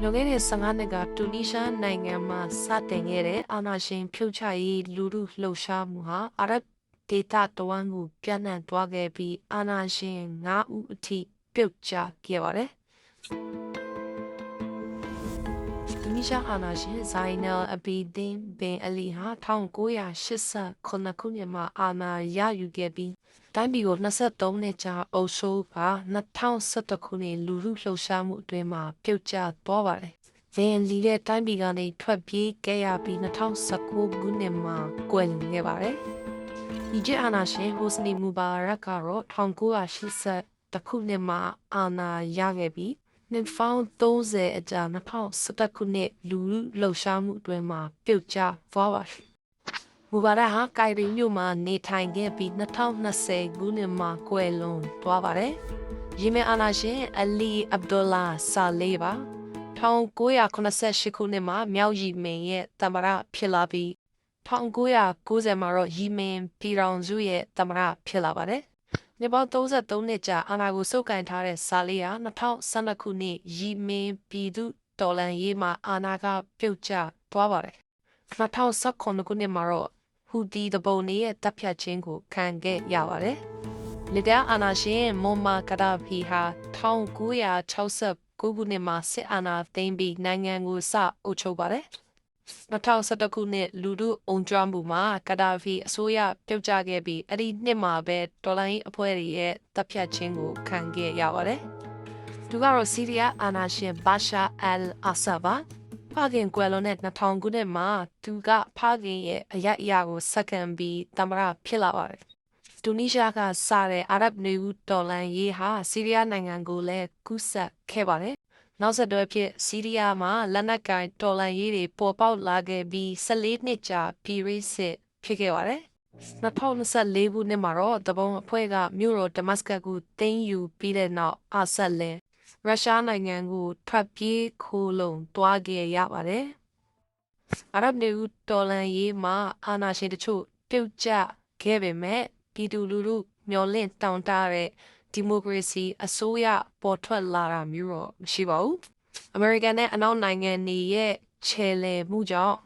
လွန်ခဲ့တဲ့15နှစ်ကတူနီးရှားနိုင်ငံမှာစတင်ခဲ့တဲ့အာဏာရှင်ဖြုတ်ချရေးလူထုလှုပ်ရှားမှုဟာအာရပ်ဒေသတဝန်းကိုပြန့်နှံ့သွားခဲ့ပြီးအာဏာရှင်9ဦးအထိပြုတ်ကျခဲ့ပါတယ်။တူနီးရှားအာဏာရှင်ဇိုင်နယ်အဘီဒင်ဘင်အလီဟာ1989ခုနှစ်မှာအာဏာရယူခဲ့ပြီးတိုင်းပြည်ကို23နှစ်ကြာအုပ်စိုးက2011ခုနှစ်လူထုလှုပ်ရှားမှုအတွင်းမှာပြုတ်ကျသွားပါတယ်။ဗင်လီတဲ့တိုင်းပြည်ကနေထွက်ပြေးခဲ့ရပြီး2019ခုနှစ်မှာကွယ်လွန်ခဲ့ပါတယ်။ဒီကျအာဏာရှင်ဟိုစနီမူဘာရက်ကတော့1980ခုနှစ်မှာအာဏာရခဲ့ပြီးနှစ်ပေါင်း30အကြာ2011ခုနှစ်လူထုလှုပ်ရှားမှုအတွင်းမှာပြုတ်ကျသွားပါတယ်။မူဘာရဟာကိုင်ရီမြို့မှာနေထိုင်ခဲ့ပြီး2020ခုနှစ်မှာကွယ်လွန်သွားပါတယ်။ယီမင်အာဏာရှင်အလီအဗ်ဒူလာဆာလေးပါ1988ခုနှစ်မှာမြောက်ယီမင်ရဲ့သမ္မတဖြစ်လာပြီး1990မှာတော့ယီမင်ပြည်ထောင်စုရဲ့သမ္မတဖြစ်လာပါတယ်။နှစ်ပေါင်း33နှစ်ကြာအာဏာကိုစုပ်ကိုင်ထားတဲ့ဆာလေးဟာ2012ခုနှစ်ယီမင်ပြည်သူတော်လှန်ရေးမှာအာဏာကပြုတ်ကျသွားပါတယ်။2019ခုနှစ်မှာတော့ဟူဒီတပုံနေရဲ့တပ်ဖြတ်ခြင်းကိုခံခဲ့ရပါတယ်။လက်အာဏာရှင်မွန်မာကာဒါဖီဟာ1969ခုနှစ်မှာစစ်အာဏာသိမ်းပြီးနိုင်ငံကိုစအုပ်ချုပ်ပါတယ်။2011ခုနှစ်လူထုအုံကြွမှုမှာကာဒါဖီအစိုးရပြုတ်ကျခဲ့ပြီးအဲ့ဒီနှစ်မှာပဲတော်လိုင်းအဖွဲ့ရဲ့တပ်ဖြတ်ခြင်းကိုခံခဲ့ရပါတယ်။သူကတော့ဆီးရီးယားအာဏာရှင်ဘာရှာအယ်အာဆာပါဖခင်ကွယ်လွန်တဲ့2000ခုနှစ်မှာသူကဖခင်ရဲ့အရာကိုစက္ကန့်ပြီးသမ္မတဖြစ်လာပါတယ်။တူနီးရှားကစတဲ့အာရပ်နွေဦးတော်လှန်ရေးဟာဆီးရီးယားနိုင်ငံကိုလည်းကူးစက်ခဲ့ပါတယ်။နောက်ဆက်တွဲဖြစ်ဆီးရီးယားမှာလက်နက်ကိုင်တော်လှန်ရေးတွေပေါ်ပေါက်လာခဲ့ပြီး14နှစ်ကြာပြည်ရိစစ်ဖြစ်ခဲ့ပါတယ်။2024ခုနှစ်မှာတော့တပုံအဖွဲ့ကမြို့တော်ဒမတ်စကတ်ကိုသိမ်းယူပြီးတဲ့နောက်အာဆတ်လင်ရုရှားနိုင်ငံကိုထွက်ပြေးခိုးလုံသွားခဲ့ရပါတယ်။အာရပ်နွေဦးတော်လှန်ရေးမှာအာဏာရှင်တချို့ပြုတ်ကျခဲ့ပေမဲ့ပြည်သူလူထုမျှော်လင့်တောင်းတတဲ့ဒီမိုကရေစီအစိုးရပေါ်ထွက်လာတာမျိုးတော့မရှိပါဘူး။အမေရိကန်နဲ့အနောက်နိုင်ငံတွေရဲ့ခြေလှယ်မှုကြောင့်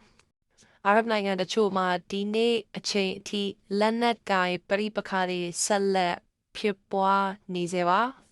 အာရပ်နိုင်ငံတချို့မှာဒီနေ့အချိန်အထိလက်နက်ကိုင်ပဋိပက္ခတွေဆက်လက်ဖြစ်ပွားနေစေပါ။